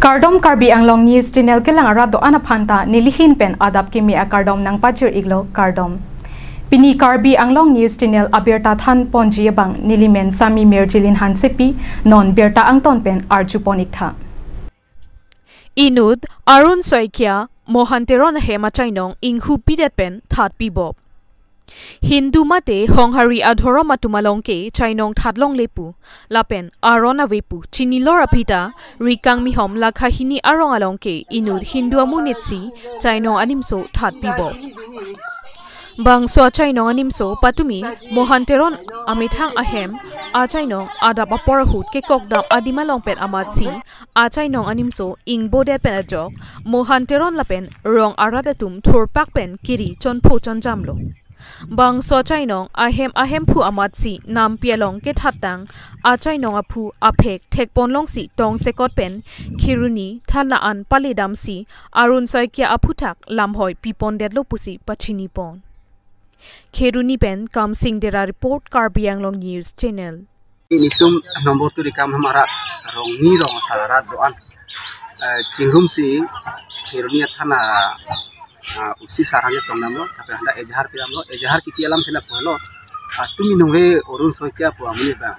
Kardom Karbi Anglong News Channel ke lang arado anaphanta nilihin pen adap kimi a kardom nang pachir iglo kardom. Pini Karbi Anglong News Channel abirta than ponji bang nilimen sami merjilin hansepi non berta angton pen arjuponik tha. Inud Arun Soikia Mohanteron Hema Chainong Inghu Pidet pen That Pibob. Hindu mate Honghari Adhoro Matumalongke Chainong Thadlong Lepu Lapen Arona Vepu Chinilora Pita Rikang Mihom Lakhahini Arong Alongke Inud Hindu Amunitsi Chainong Animso That Pibob. Bang so Chainong Animso Patumi Mohanteron Amithang Ahem A Chainong Adap Aporahut Kekokdap Adimalong Pen Amatsi A Chainong Animso Ing Bodet Pen Ajok Mohanteron Lapen Rong Aradatum Thurpak Pen Kiri Chonpo Chonjamlo. Bang so Chainong ahem phu amatsi nam pialong ke thatang a Chainong aphu aphek thekponlong si tong sekot pen khiruni thalna an palidam si Arun Soikia aphuthak lamhoi pipon dedlo pusi pachini pon khiruni pen kam sing dera report Karbi Anglong News Channel initum nomor tu dikam hamarat rong ni rong sararat doan cingrum si khiruni thana usi sarangnya tongnamlo tapi anda ejahar piramlo ejahar kiki alam thela pohlo tumi nungwe Arun Soikia po amuni ba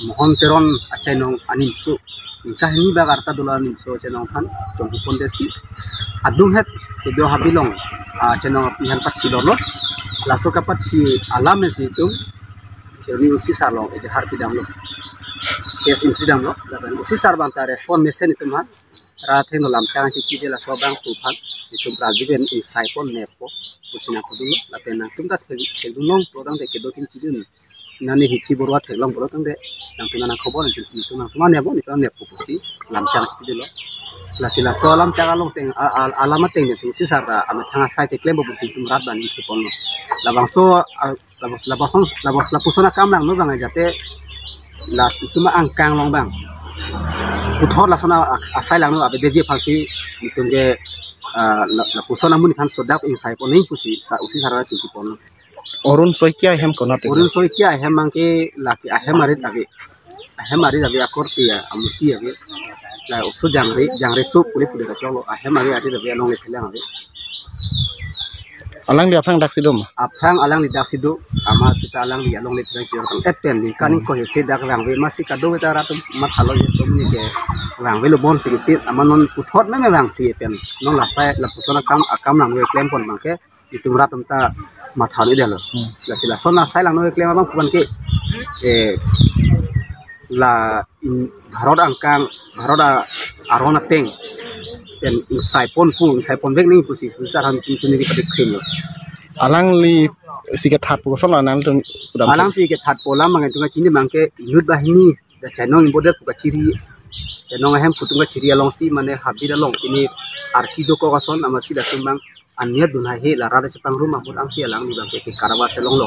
Mohanteron Chainong Animso kahini ba karta dola Animso Chainong khan chongpu pondesi adung het kedo habilong Chainong pihan patsilolo laso kapatsi alam si tum khirni usi sarlo ejahar pidamlo yes intridamlo laban usi sarbanta respond mesen itum han ratheng no lamchang chiki jela sobang tufan itu brajiben insaipon nepo kusina kudulo lapena tumta thegulong prodang de kedo tin chidun nani hichi borwa theglong boro tangde nang tunana khobor itu nang tuma nebo itu nepo pusi lamchang chiki dilo lasila so lamchang along teng alamat teng de si sarda am thanga sai cheklem bo pusi tum rat bani khipon labang so labos lapusona kam lang no bang jate las ituma angkang long bang uthor lasona asai lang no abe deje phalsi itungge la pusona muni kan sodak insai pon ning pusi sa usi sarara chiki pon Arun Soikia hem konate Arun Soikia hem mangke laki ahem arit ave akorti ya amuti ave la usu jangre so puli puli ka cholo ahem ave ave along le thelang ave alang dia phang daksidum aphang alang li daksidu ama sita alang li along le thelang sir kan epen ni kaning ko se dak rang ve masi ka do ta ratum mat halo ye somni ke rang ve lo bon sigitit amanon puthot me rang ti epen non la sai la pusona kam lang we klem pon mangke itum ratum ta mathani delo la sila sona sai lang no klem bang puban ke la bharod angkang bharoda arona teng pen insaipon vek ning pusi susar han tuni di padik krim alang li siket hat pu son alang tum alang siket hat pola mangai tunga chini mangke inut bahini da Chainong imboder pu kachiri Chainong ahem putunga chiri along si mane habira long ini arki do ko kason amasi da sumbang anya dunai he lara de sepang rumah pun ang si alang di bangke ke karawa selong lo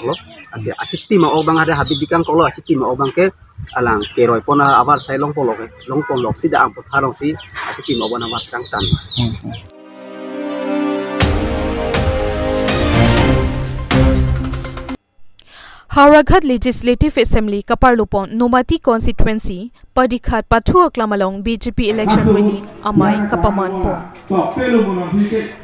asi acitti ma obang ada habib dikang kolo acitti ma obang ke alang ke roi pona abar sai long polo ke long pon lok si da am potharong si acitti ma obana wat kang tan Hauraghat Legislative Assembly Kaparlupon Nomati Constituency Padikhat Pathu Aklamalong BJP election rally amai kapaman po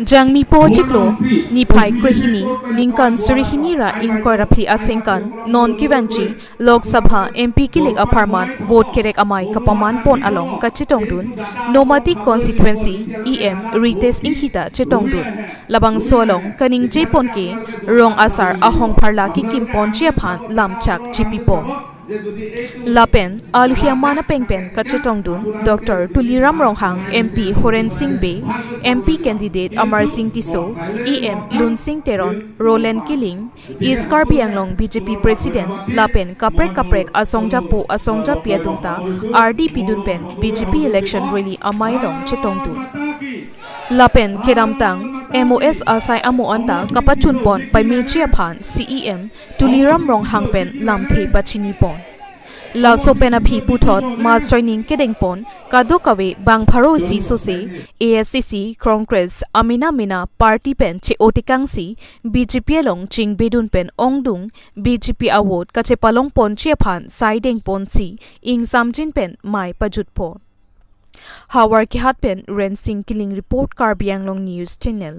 Jangmi po chiklo Nipai Krihini Linkan Surihini ra inkorapli asengkan non kivanchi Lok Sabha MP kilik aparman vote kerek amai kapaman pon along kachitongdun Nomati Constituency EM Rites Inhita chitongdun labang solong kaning jepon ke rong asar ahong parla ki kimpon chiaphan lamchak chipipon Lapen Aluhia Mana Pengpen Kachetongdun Dr. Tuliram Ronghang MP Horen Singh Bey MP candidate Amar Singh Tiso EM Lun Singh Teron Roland Killing East Karbi Anglong BJP President Lapen Kaprek Asongja Po Asongja Piadungta RDP Dunpen BJP election rally Amailong Chetongdun Lapen Keramtang MOS Asai Amo Anta Kapachun Pon by Mechia Phan CEM Tuliram Ronghang Pen Lamthe Pachini Pon La Sopena Phi Puthot Mass Training Kedeng Pon Kado Kawe Bang Pharo Si Sose ASCC Congress Amina Mina Party Pen Che Otikang Si BJP Long Ching Bedun Pen Ongdung BJP Award Kachepalong Pon Chia Phan Saideng Pon Si Ing Samjin Pen Mai Pajut Pon Hawar ki hatpen Ren Singh Killing report Karbi Anglong News Channel.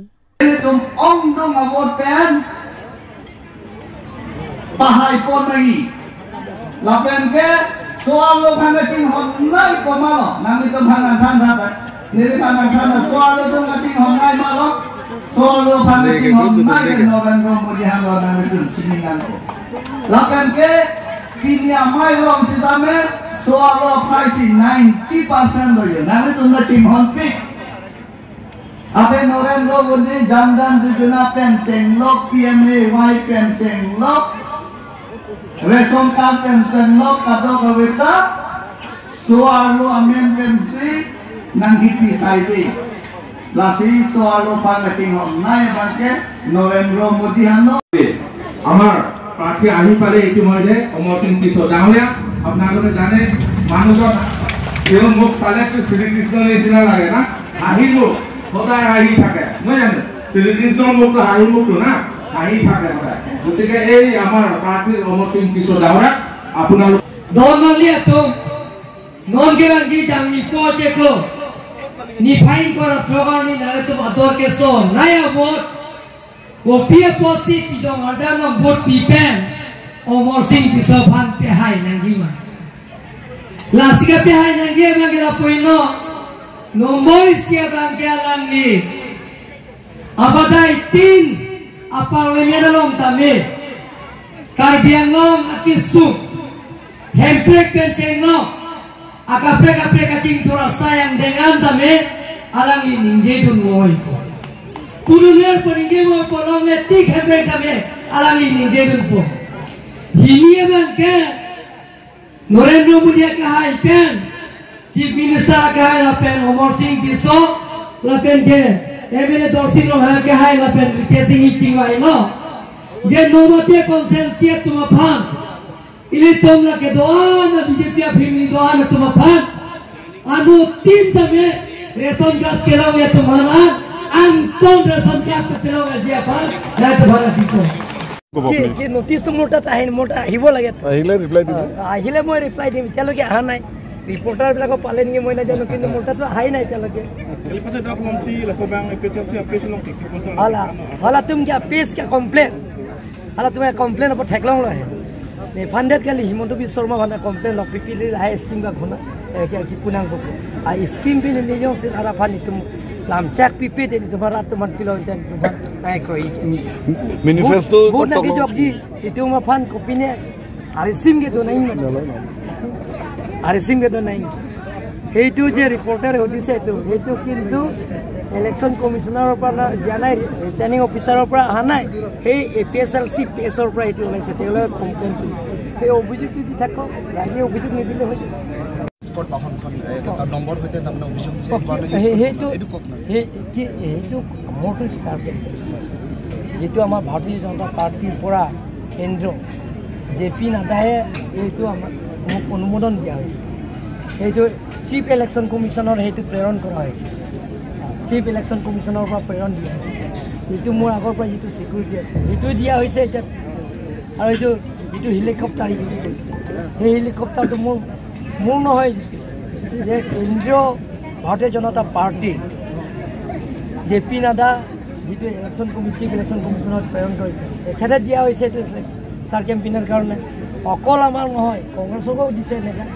Tum ong dong award pen bahai pon lagi. Lapen ke soal lo panasing honai komalo. Nami tum hangan dapat. Nili hangan soal lo tum ngasing honai malo. Soal lo panasing honai ke noran Modi hangan nami tum ciningan ko. Lapen ke pini amai lo sidame soal lo pricing 90% lo ye. Nami tum ngasing honpi. Ape noren lo budi jam-jam dijuna penceng lok PMAY penceng lok reson card penceng lok kado kawita soalo amen pensi nang hipi saidi lasi soalo pangating online banke noren lo modi hano আমার প্রার্থী আহি পারে ইতিমধ্যে অমর সিং পিছৰ ডাঙৰীয়া আপোনালোকে জানে মানুহজন তেওঁ মোক চালে শ্ৰীকৃষ্ণ নিচিনা লাগে না আহিব সদায় হাঁহি থাকে মই জানো শ্ৰীকৃষ্ণৰ মুখটো হাঁহি মুখটো না হাঁহি থাকে সদায় গতিকে এই আমাৰ প্ৰাৰ্থী অমৰ সিং পিছৰ ডাঙৰীয়া আপোনালোক Normally to non given di jam ni poche klo ni fine kora trogar ni nare to ador ke so naya bot ko pia posi pi do marda no bot pi pen Omor Singh ti so phan pe hai nangi ma lasika pe hai nangi ma gela poino no moi sia bang ke alang ni abadai tin apang le medalong tame Karbi Anglong akisu Hemprek penceng no, akaprek kacing thora sayang dengan tame alang ini ninje dun moi. Puruner peringge mo polong letik hemprek tame alang ini ninje dun po. Hini eman ke Narendra Modi kahai pen, Chief Minister kahai lapen Omor Singh tiso lapen ke emele dorsing lo kahai lapen tesing iching wai no. Je nomate konsensia tuma phan. Ini tomla ke doa na BJP family doa na tumaphan anu tim tame reson gas kelaw ya tumana anton reson gas kelaw ya dia phan na tumana tito ke notice mota tahin mota hibo lage আহিলে reply দিব ahile moi reply dim teloke aha nai reporter bilako palen nge moi na jano kintu mota to ahai nai teloke hala tum kya pesh ka complain hala tum complain apor thaklong lo hai Funded kali Himanta Biswa Sarma bana complain lok pipili hai scheme ka khona ki punang ko ai scheme bin ni jong sin ara phani tum lam check pipi de tumara tuman kilo den tumar nai koi manifesto bud na ki jokji itu ma fan kopine ari sim ke do nai ari sim ke do nai এইটো যে reporter হদিছে এইটো কিন্তু election commissioner পৰা জানাই returning অফিসাৰৰ পৰা আহা নাই এই এপিএসএলসি পেছৰ পৰা এইটো ওলাইছে তেওঁলোকে কমপ্লেইন এই অভিযোগটো দি থাকো ৰাজি অভিযোগ নিদিলে হয় স্কট বাহনখন এটা নম্বৰ হতে তাৰমানে অভিযোগ দিছে এইটো মোৰটো ষ্টাৰ্ট যেটো আমাৰ ভাৰতীয় জনতা পাৰ্টিৰ পৰা কেন্দ্ৰ জেপি নাডায়ে এইটো আমাৰ অনুমোদন দিয়া হৈছে এইটো চিফ ইলেকশন কমিশনৰ হেতু প্ৰেৰণ কৰা হৈছে চিফ ইলেকশন কমিশনৰ পৰা প্ৰেৰণ দিয়া হৈছে এইটো মোৰ আগৰ পৰা যেটো সিকিউৰিটি আছে এইটো দিয়া হৈছে এটা আৰু এইটো হেলিকপ্টাৰ ইউজ কৰিছে এই হেলিকপ্টাৰটো মোৰ নহয় যে কেন্দ্ৰীয় ভাৰতীয় জনতা পাৰ্টি জেপি নাডা যেটো ইলেকশন কমিটি ইলেকশন কমিশনত প্ৰেৰণ কৰিছে এখানে দিয়া হৈছে এইটো ষ্টাৰ কেম্পেইনৰ কাৰণে অকল আমাৰ নহয় কংগ্ৰেছকো দিছে নেকা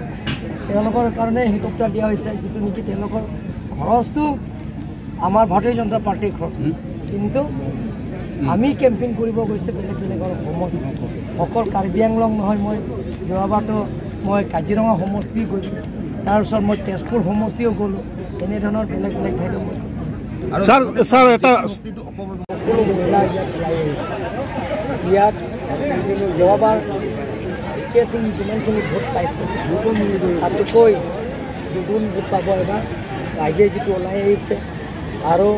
তেওঁলোকৰ কাৰণে হেলিকপ্টাৰ দিয়া হৈছে যেটো নেকি তেওঁলোকৰ খৰচটো আমাৰ ভাৰতীয় জনতা পাৰ্টিৰ খৰচ কিন্তু আমি কেম্পেইন কৰিব গৈছে বেলেগৰ সমষ্টি অকল কাৰ্বি আংলং নহয় মই যোৱাবাৰতো মই কাজিৰঙা সমষ্টি গৈছোঁ তাৰপিছত মই তেজপুৰ সমষ্টিও গ'লোঁ এনেধৰণৰ বেলেগ ঠাইত স্যাৰ এটা ইয়াত যোৱাবাৰ যিমানখিনি ভোট পাইছে তাতোকৈ দুগুণ ভোট পাব এবাৰ ৰাইজে যিটো ওলাই আহিছে আৰু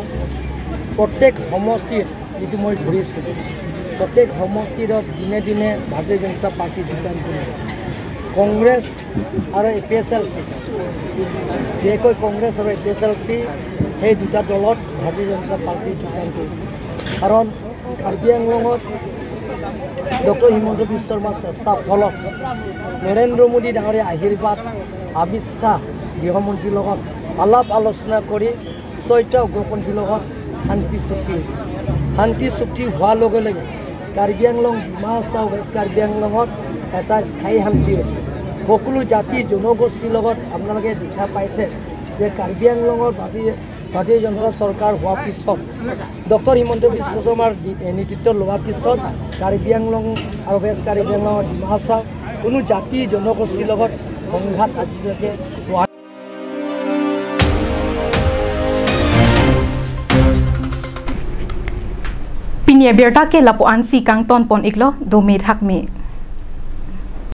প্ৰত্যেক সমষ্টিত যিটো মই ধৰিছোঁ প্ৰত্যেক সমষ্টিত দিনে দিনে ভাৰতীয় জনতা পাৰ্টি যোগদান কৰিব কংগ্ৰেছ আৰু এপিএছএলচি বিশেষকৈ কংগ্ৰেছ আৰু এপিএছএলচি সেই দুটা দলত ভাৰতীয় জনতা পাৰ্টি যোগদান কৰিব কাৰণ কাৰ্বি আংলঙত ডক্টৰ হিমন্ত বিশ্ব শৰ্মাৰ চেষ্টাৰ ফলত নৰেন্দ্ৰ মোদী ডাঙৰীয়া আশীৰ্বাদ অমিত শ্বাহ গৃহমন্ত্ৰীৰ লগত আলাপ আলোচনা কৰি 6টা উগ্ৰপন্থীৰ লগত শান্তি চুক্তি হোৱাৰ লগে লগে কাৰ্বি আংলং ডিমা হাছাও ৱেষ্ট কাৰ্বি আংলঙত এটা স্থায়ী শান্তি হৈছে সকলো জাতি জনগোষ্ঠীৰ লগত আপোনালোকে দেখা পাইছে যে কাৰ্বি আংলঙৰ ভাৰতীয় জনতা চৰকাৰ হোৱাৰ পিছত ডক্টৰ হিমন্ত বিশ্ব শৰ্মাৰ নেতৃত্ব লোৱাৰ পিছত কাৰ্বি আংলং আৰু ৱেষ্ট কাৰ্বি আংলঙৰ ডিমা হাছাও কোনো জাতি জনগোষ্ঠীৰ লগত সংঘাত আজিলৈকে হোৱা Pinia Berta ke lapuan si kang ton pon iklo do me thak me